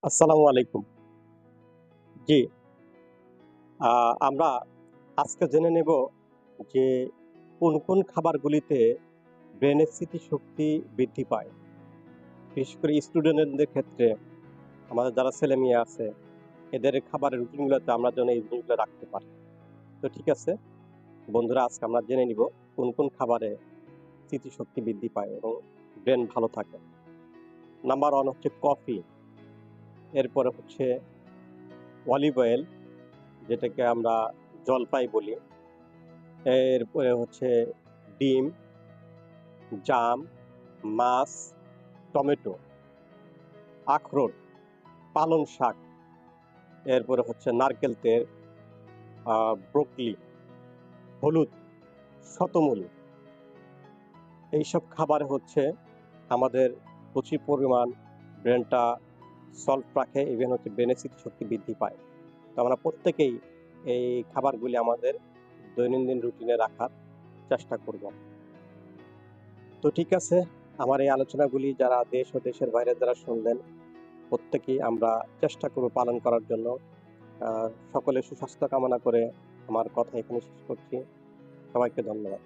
আসসালামু আলাইকুম। জি, আমরা আজকে জেনে নেব যে কোন খাবারগুলিতে ব্রেনের স্মৃতিশক্তি বৃদ্ধি পায়। বিশেষ করে স্টুডেন্টদের ক্ষেত্রে আমাদের যারা ছেলেমেয়ে আছে এদের খাবারের রুটিনগুলোতে আমরা যেন এই জিনিসগুলো রাখতে পারি। তো ঠিক আছে বন্ধুরা, আজকে আমরা জেনে নিব কোন খাবারে স্মৃতিশক্তি বৃদ্ধি পায় এবং ব্রেন ভালো থাকে। নাম্বার 1 হচ্ছে কফি, এরপরে হচ্ছে অলিভ অয়েল যেটাকে আমরা জলপাই বলি, এরপরে হচ্ছে ডিম, জাম, মাছ, টমেটো, আখরোট, পালং শাক, এরপরে হচ্ছে নারকেল তেল, ব্রোকলি, হলুদ, শতমূল। এইসব খাবার হচ্ছে আমাদের প্রচুর পরিমাণ ব্রেনটা সল্ভ রাখে, ইভেন হচ্ছে ব্রেনের স্মৃতিশক্তি বৃদ্ধি পায়। তো আমরা প্রত্যেকেই এই খাবারগুলি আমাদের দৈনন্দিন রুটিনে রাখার চেষ্টা করব। তো ঠিক আছে, আমার এই আলোচনাগুলি যারা দেশ ও দেশের বাইরে যারা শুনলেন প্রত্যেকেই আমরা চেষ্টা করব পালন করার জন্য। সকলের সুস্বাস্থ্য কামনা করে আমার কথা এখানে শেষ করছি। সবাইকে ধন্যবাদ।